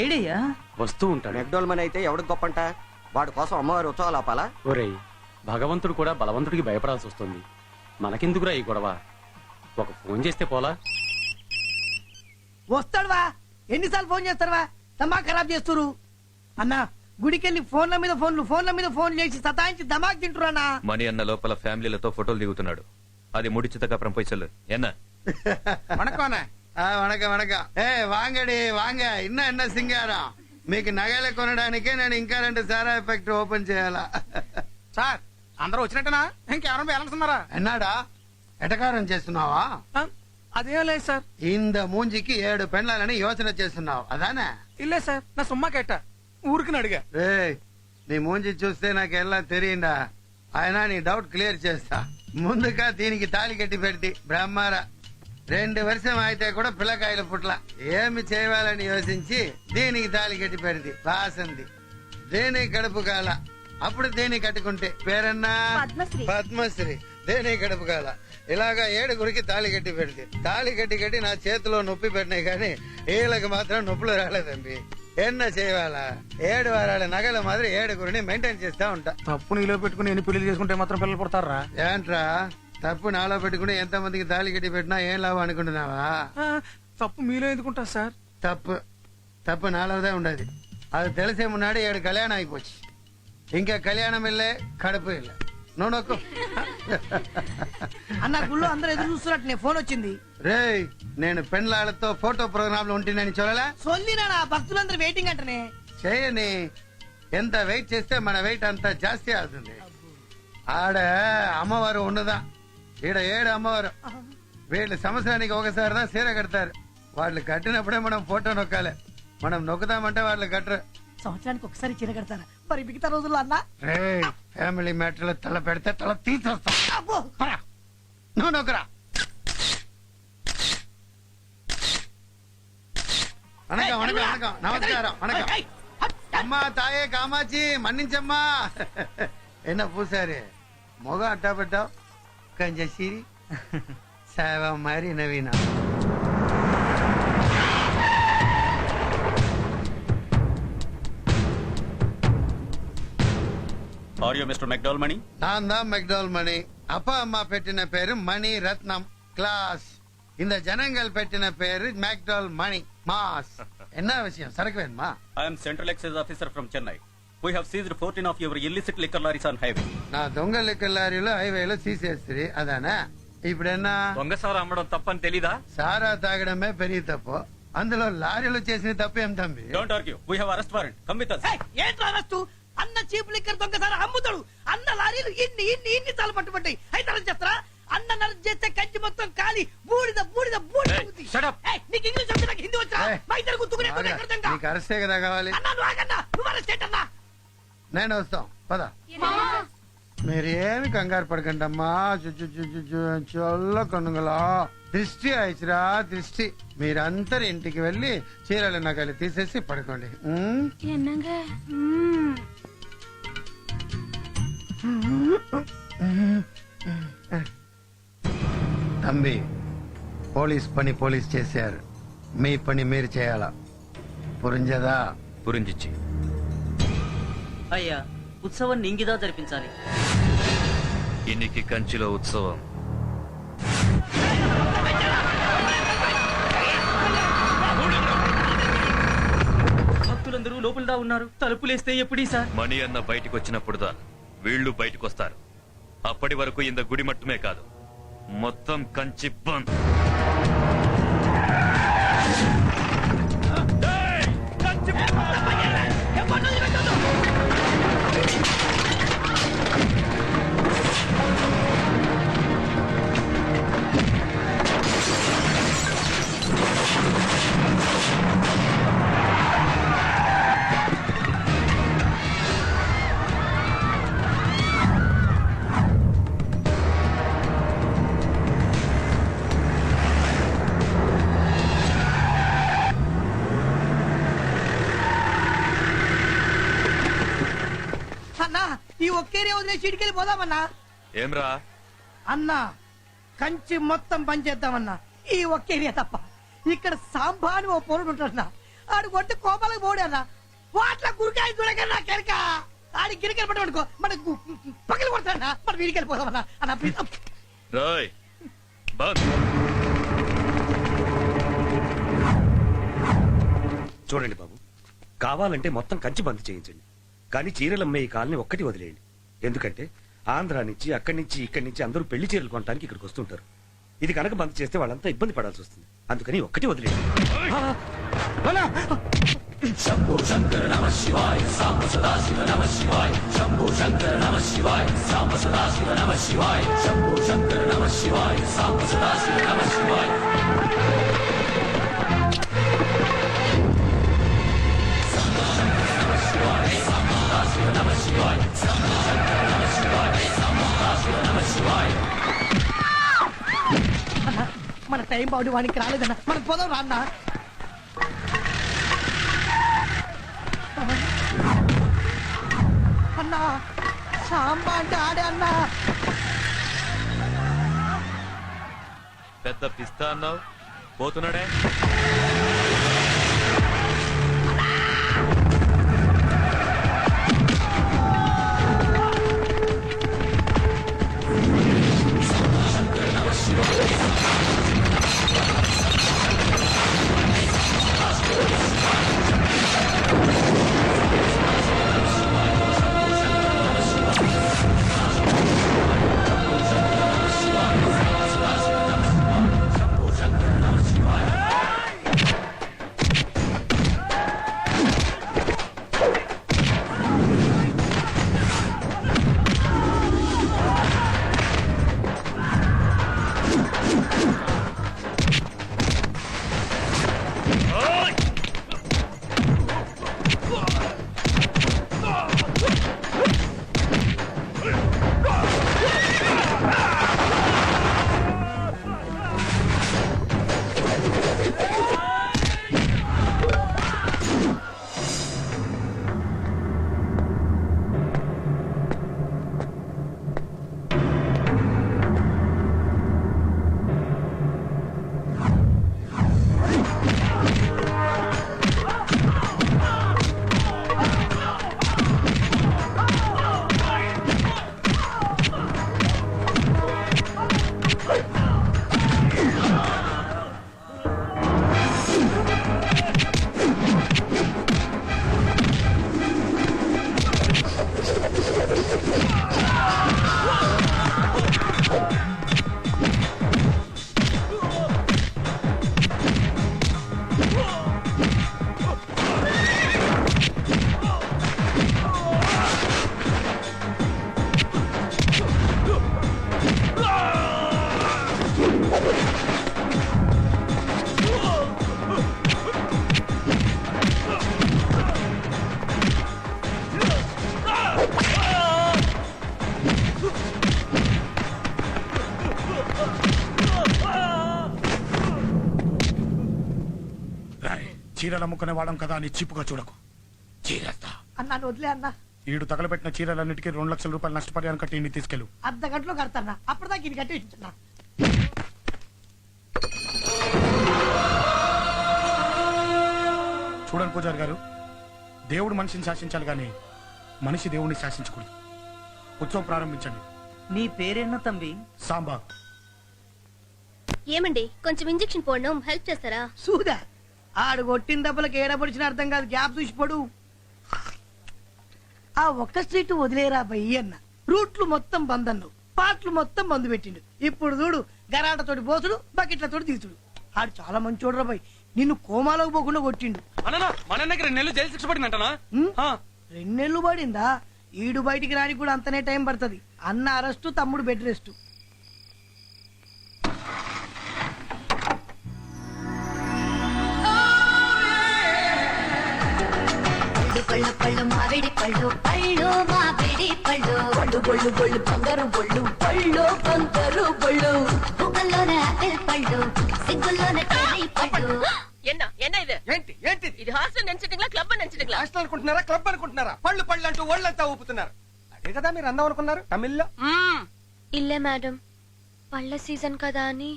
ఏడయ్యా? వస్తూ ఉంటాడు. మెక్డోల్మన్ అయితే ఎవడికి గొప్పంట? వాడి కోసం అమ్మవారి ఉత్సవాలు ఆపాలా? ఒరేయ్, భగవంతుడు కూడా బలవంతుడికి భయపడాల్సి వస్తుంది. మనకెందుకురా ఈ గొడవ? ఒక ఫోన్ చేస్తే పోలా? వస్తాడువా? ఎన్నిసార్లు ఫోన్ చేస్తారువా? దమాక్ ఖరాబ్ చేస్తురు అన్నా. గుడికెళ్ళి ఫోన్ల మీద ఫోన్లు చేసి సతాయించి దమాక్ తింటున్నా. మణి అన్న లోపల ఫ్యామిలీలతో ఫోటోలు దిగుతున్నాడు. అది முடிச்சதுக்கு அப்புறம் போய் சொல்லு. என்ன வணக்கம் வணக்கம். வாங்கடி வாங்க. என்ன సింగారం? మీకు నగలు కొనడానికే నేను ఇంకా 2 సారా ఎఫెక్ట్ ఓపెన్ చేయాలా? సార్ అందరూ వచ్చినట్టనా? ఇంకెవరైనా బ్యాలెన్స్ ఉన్నారా? ఎన్నాడా ఎటకారం చేస్తున్నావా? అదేం లేదు సార్. ఇంద మూంజికి 7 పెండ్లాలని యోచన చేస్తున్నావు అదానే? ఇల్లే సార్, నా సుమ్మా కేట ఊరికి అడిగా. నీ మూంజి చూస్తే నాకు ఎలా తెలియందా? ఆయన నీ డౌట్ క్లియర్ చేస్తా. ముందుగా దీనికి తాళి కట్టి పెడితే బ్రహ్మారా 2 వర్షం అయితే కూడా పిల్లకాయలు పుట్ల ఏమి చేయాలని యోచించి దీనికి తాళి కట్టి పెడితే వాసంది. దేని కడుపు కాల అప్పుడు దేని కట్టుకుంటే పేరన్నా పద్మశ్రీ. దేని కడుపు కాల ఇలాగా 7గురికి తాళి కట్టి పెడితే తాళి కట్టి నా చేతిలో నొప్పి పెట్టినాయి కానీ వీళ్ళకి మాత్రం నొప్పులు రాలేదండి. ఎన్న చేయాలా? 7 వారాల నగల మాదిరి 7గురిని మెయింటైన్ చేస్తా ఉంటా. తప్పు నీలో పెట్టుకుని ఎన్ని పెళ్లి చేసుకుంటే మాత్రం పిల్లలు పుడతారా? ఏంట్రా తప్పు నాలో పెట్టుకుని ఎంత మందికి తాళి కట్టి పెట్టినా ఏం లాభం అనుకుంటున్నావా? తప్పు మీలో ఎందుకుంటా సార్? తప్పు నాలోదే ఉండదు. అది తెలిసే మున్నాడు 7 కళ్యాణం అయిపోச்சு. ఇంకా కళ్యాణం ఇల్లే కడుపు ఇల్లే. నువ్వు నొక్కు. అన్న గుళ్ళో అందరూ ఎదురు చూస్తున్నట్టు నీ ఫోన్ వచ్చింది. రేయ్, నేను పెండ్లాళ్ళతో ఫోటో ప్రోగ్రామ్ లో ఉంటున్నాను చూడలే? సొల్లినా భక్తులందరూ వెయిటింగ్ అంటనే. చేయని ఎంత వెయిట్ చేస్తే మన వెయిట్ అంత జాస్తి అవుతుంది. ఆడ అమ్మవారు ఉండదా? ఈడ 7 అమ్మవారు. వీళ్ళు సంవత్సరానికి ఒకసారిదా చీర కడతారు. వాళ్ళు కట్టినప్పుడే మనం ఫోటో నొక్కాలి. మనం నొక్కుతామంటే వాళ్ళు కట్టరు. సంవత్సరానికి ఒకసారి చీర కడతారా? మరి మిగతా రోజుల్లో అన్నా ఫ్యామిలీ మ్యాటర్ లో తల పెడితే తల తీసేస్తా. నువ్వు నొక్కరా. వణకం వణకం వణకం. నమస్కారం వణకం. అమ్మా తాయే కామాచి మన్నించమ్మా. ఎన్న పూసారి మొగ అట్టా పెట్టావు కంజసిరి సేవ మరి నవీన. ఆర్ యు మిస్టర్ మెక్డోల్మణి? నాందా మెక్డోల్మణి. அப்பா அம்மா పెట్టిన పేరు మణి రత్నం క్లాస్. இந்த ஜனங்கள் పెట్టిన పేరు మెక్డోల్ మణి మాస్. என்ன விஷயம்? సరుకు వేణుమా? I am Central Excise Officer from Chennai. We have seized 14 of your illicit liquor lorries on highway. నా దొంగ లిక్కర్ లారీలో హైవేలో తీసేస్తుంది అదానా? ఇప్పుడన్నా దొంగసారా అమ్మడం తప్పని తెలీదా? సారా తాగడమే పెరిగి తప్పు. అందులో లారీలు చేసిన తప్పు ఏం తంబి? Don't argue. We have arrest warrant. Come with us. ఏంట్రా అరెస్టు? అన్న చీప్ లిక్కర్ దొంగసారి అమ్ముతాడు. అన్న లారీలు ఇన్ని తాలు పట్టుబట్టాయి. అయితే అరెస్ట్ చేస్తారా? అన్న అరెస్ట్ చేస్తే కంచి మొత్తం కాలి బూడిద బూడిద బూడిద. నీకు ఇంగ్లీష్ వచ్చి నాకు హిందీ వచ్చా? మా ఇద్దరు గుర్తుకునే నీకు అరెస్టే కదా కావాలి. అన్నా నువ్వు ఆగన్నా. నువ్వు అరెస్ట్ చేయటన్నా. నేను వస్తాం పద. మీరేమి కంగారు పడకండి అమ్మా. చల్ల కనుగలా దృష్టి అయిచిరా దృష్టి. మీరందరు ఇంటికి వెళ్ళి చీరలు నగలు తీసేసి పడుకోండి. తంబి పోలీస్ పని పోలీస్ చేశారు. మీ పని మీరు చేయాలా? పురింజదా? పురింజిచ్చి అయ్యా, ఉత్సవాన్ని ఇంగిదా జరిపించాలి. ఇనికి కంచిలో ఉత్సవం. భక్తులందరూ లోపలదా ఉన్నారు. తలుపులేస్తే ఎప్పుడీ సార్? మణి అన్న బయటికి వచ్చినప్పుడుదా వీళ్ళు బయటకు వస్తారు. అప్పటి వరకు ఇంత గుడి మట్టుమే కాదు, మొత్తం కంచి బంద్. అన్నా ఈ ఒక్కేరే వదిలేసి ఇడికెళ్ళి పోదామన్నా. ఏమ్రా అన్నా కంచి మొత్తం పనిచేద్దామన్నా. ఈ ఒక్కేరియా తప్ప ఇక్కడ సాంబా అని ఓ పోరుడు ఉంటాడన్నా, ఆడు కొట్టి కోపాలకు పోడు అన్న. వాట్ల గురికాయ చూడక నా కెరక ఆడి గిరికలు పట్టుకో మనకు పక్కన కొడతాడన్నా. మనం వీడికి వెళ్ళిపోదామన్నా అన్న ప్లీజ్. రాయ్ బంద్. చూడండి బాబు, కావాలంటే మొత్తం కంచి బంద్ చేయించండి, కానీ చీరలు అమ్మే ఈ కాలనీ ఒక్కటి వదిలేయండి. ఎందుకంటే ఆంధ్రా నుంచి అక్కడి నుంచి ఇక్కడి నుంచి అందరూ పెళ్లి చీరలు కొనడానికి ఇక్కడికి వస్తుంటారు. ఇది కనుక బంద్ చేస్తే వాళ్ళంతా ఇబ్బంది పడాల్సి వస్తుంది. అందుకని ఒక్కటి వదిలేయండి. మన టైం బాగుండి వానికి రాలేదన్నా, మనం పోదాం రా అన్న. అన్నా సాంబా అంటే ఆడే అన్నా. పెద్ద పిస్తా అన్నావు, పోతున్నాడే. చీరలు అమ్ముకునే వాడం కదా అని చిప్పుగా చూడకు. చీరస్తా అన్నా వదిలే అన్నా. ఈడు తగలబెట్టిన చీరలన్నిటికీ 2 లక్షల రూపాయలు నష్టపరిహారం కట్టి ఇంటికి తీసుకెళ్ళు. అర్ధ గంటలో కడతాన్నా, అప్పటిదాకా ఇది కట్టి ఇస్తున్నా. చూడండి పూజారి గారు, దేవుడు మనిషిని శాసించాలి కానీ మనిషి దేవుడిని శాసించకూడదు. ఉత్సవం ప్రారంభించండి. నీ పేరేనా తంబి? సాంబా. ఏమండి, కొంచెం ఇంజెక్షన్ పోడడం హెల్ప్ చేస్తారా? చూదా ఆడు కొట్టిన దెబ్బలకు ఏడపడిచిన అర్థం కాదు, గ్యాప్ చూసిపోడు. ఆ ఒక్క స్ట్రీట్ వదిలేరా బయ్యి అన్న. రూట్లు మొత్తం బంద్ అన్ను, పాటలు మొత్తం బంద్ పెట్టిండు. ఇప్పుడు చూడు, గరాటతోటి పోసుడు, బకెట్లతోటి తీసుడు. ఆడు చాలా మంచి చూడరా బయ్, నిన్ను కోమాలోకి పోకుండా కొట్టిండు. మన 2 నెలలు జైలు శిక్ష పడిందంటనా? 2 నెలలు పడిందా? ఈడు బయటికి రాని కూడా అంతనే టైం పడుతుంది. అన్న అరెస్టు, తమ్ముడు బెడ్ రెస్ట్. పళ్ళు పళ్ళు మామిడి పళ్ళు, పళ్ళు మామిడి పళ్ళు, పళ్ళు బొళ్ళు బొళ్ళు బంగారు బొళ్ళు, పళ్ళు బంగారు బొళ్ళు, బుగ్గల్లోనే ఆపిల్ పళ్ళు, సిగ్గుల్లోనే చెర్రీ పళ్ళు. என்ன இது? ఏంటి ఏంటి ఇది హాస్టల్ నెంచటింగ్లా క్లబ్ నెంచటింగ్లా? హాస్టల్ అనుకుంటున్నారా, క్లబ్ అనుకుంటున్నారా? పళ్ళు పళ్ళు అంటూ ఒళ్ళంతా ఊపుతున్నారు. అదే కదా మీరు అందం అనుకున్నారు తమిళ్లో. ఇల్లే మేడం, పళ్ళ సీజన్ కదా అని